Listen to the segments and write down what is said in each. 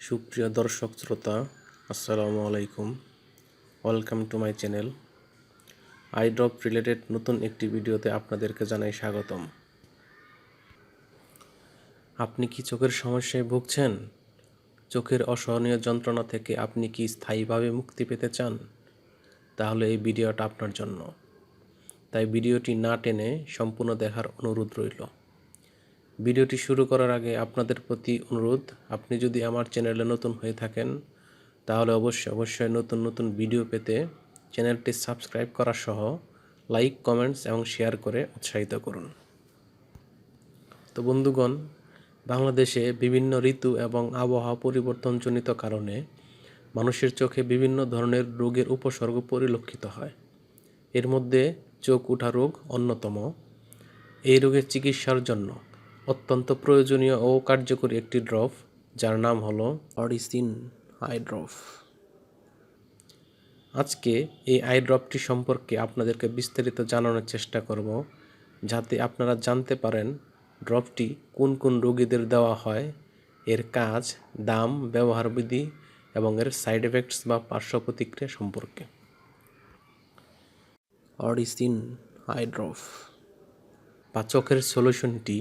সুপ্রিয় দর্শক শ্রোতা, আসসালামু আলাইকুম। Welcome to my channel. I drop related নতুন একটি ভিডিওতে আপনাদেরকে জানাই স্বাগতম। আপনি কি চোখের সমস্যায় ভুগছেন? চোখের অসহনীয় যন্ত্রণা থেকে আপনি কি স্থায়ীভাবে মুক্তি পেতে চান? তাহলে এই ভিডিওটা আপনার জন্য। তাই ভিডিওটি না টেনে সম্পূর্ণ দেখার অনুরোধ রইল। ভিডিওটি শুরু করার আগে আপনাদের প্রতি অনুরোধ, আপনি যদি আমার চ্যানেলে নতুন হয়ে থাকেন তাহলে অবশ্যই নতুন ভিডিও পেতে চ্যানেলটি সাবস্ক্রাইব করা সহ লাইক, কমেন্টস এবং শেয়ার করে উৎসাহিত করুন। তো বন্ধুগণ, বাংলাদেশে বিভিন্ন ঋতু এবং আবহাওয়া পরিবর্তনজনিত কারণে মানুষের চোখে বিভিন্ন ধরনের রোগের উপসর্গ পরিলক্ষিত হয়। এর মধ্যে চোখ ওঠা রোগ অন্যতম। এই রোগের চিকিৎসার জন্য অত্যন্ত প্রয়োজনীয় ও কার্যকরী একটি ড্রপ, যার নাম হলো অডিসিন আই ড্রপ। আজকে এই আই ড্রপটি সম্পর্কে আপনাদেরকে বিস্তারিত জানানোর চেষ্টা করব, যাতে আপনারা জানতে পারেন ড্রপটি কোন কোন রোগীদের দেওয়া হয়, এর কাজ, দাম, ব্যবহার বিধি এবং এর সাইড এফেক্টস বা পার্শ্ব প্রতিক্রিয়া সম্পর্কে। অডিসিন আই ড্রপ বা চোখের সলিউশনটি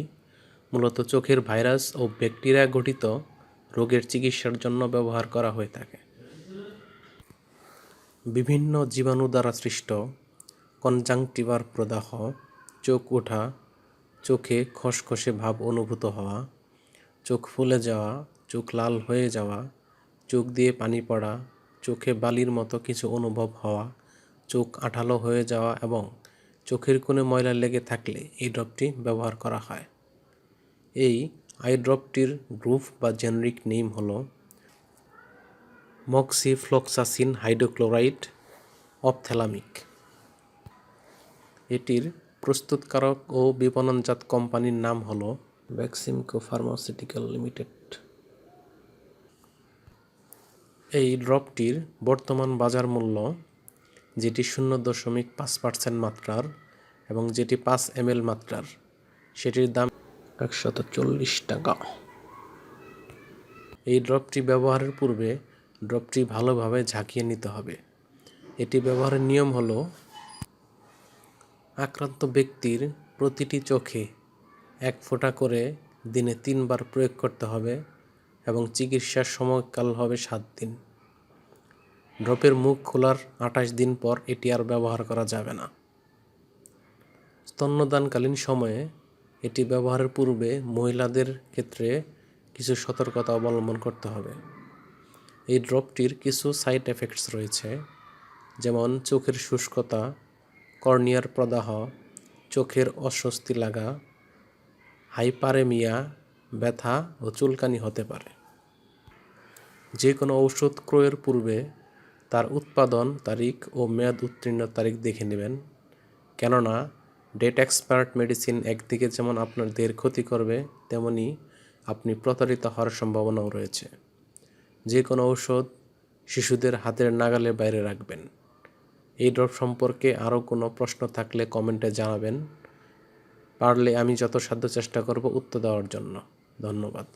মূলত চোখের ভাইরাস ও ব্যাকটেরিয়া ঘটিত রোগের চিকিৎসার জন্য ব্যবহার করা হয়ে থাকে। বিভিন্ন জীবাণু দ্বারা সৃষ্ট কনজাংটিভার প্রদাহ, চোখ ওঠা, চোখে খসখসে ভাব অনুভূত হওয়া, চোখ ফুলে যাওয়া, চোখ লাল হয়ে যাওয়া, চোখ দিয়ে পানি পড়া, চোখে বালির মতো কিছু অনুভব হওয়া, চোখ আঠালো হয়ে যাওয়া এবং চোখের কোণে ময়লা লেগে থাকলে এই ড্রপটি ব্যবহার করা হয়। এই আই ড্রপটির গ্রুপ বা জেনেরিক নেম হলো মক্সিফ্লোক্সাসিন হাইড্রোক্লোরাইড অপথ্যালামিক। এটির প্রস্তুতকারক ও বিপণনজাত কোম্পানির নাম হলো ভ্যাক্সিমকো ফার্মাসিউটিক্যাল লিমিটেড। এই ড্রপটির বর্তমান বাজার মূল্য, যেটি 0.5% মাত্রার এবং যেটি 5 ml মাত্রার, সেটির দাম 140 টাকা। এই ড্রপটি ব্যবহারের পূর্বে ড্রপটি ভালোভাবে ঝাঁকিয়ে নিতে হবে। এটি ব্যবহারের নিয়ম হলো, আক্রান্ত ব্যক্তির প্রতিটি চোখে 1 ফোঁটা করে দিনে 3 বার প্রয়োগ করতে হবে এবং চিকিৎসার সময়কাল হবে 7 দিন। ড্রপের মুখ খোলার 28 দিন পর এটি আর ব্যবহার করা যাবে না। স্তন্যদানকালীন সময়ে এটি ব্যবহারের পূর্বে মহিলাদের ক্ষেত্রে কিছু সতর্কতা অবলম্বন করতে হবে। এই ড্রপটির কিছু সাইড এফেক্টস রয়েছে, যেমন চোখের শুষ্কতা, কর্নিয়ার প্রদাহ, চোখের অস্বস্তি লাগা, হাইপারেমিয়া, ব্যথা ও চুলকানি হতে পারে। যে কোনো ঔষধ ক্রয়ের পূর্বে তার উৎপাদন তারিখ ও মেয়াদ উত্তীর্ণ তারিখ দেখে নেবেন, কেননা ডেট এক্সপায়ার্ড মেডিসিন একদিকে যেমন আপনার দেহের ক্ষতি করবে, তেমনি আপনি প্রতারিত হওয়ার সম্ভাবনাও রয়েছে। যে কোনো ঔষধ শিশুদের হাতের নাগালের বাইরে রাখবেন। এই ড্রপ সম্পর্কে আরও কোনো প্রশ্ন থাকলে কমেন্টে জানাবেন, পারলে আমি যথাসাধ্য চেষ্টা করব উত্তর দেওয়ার জন্য। ধন্যবাদ।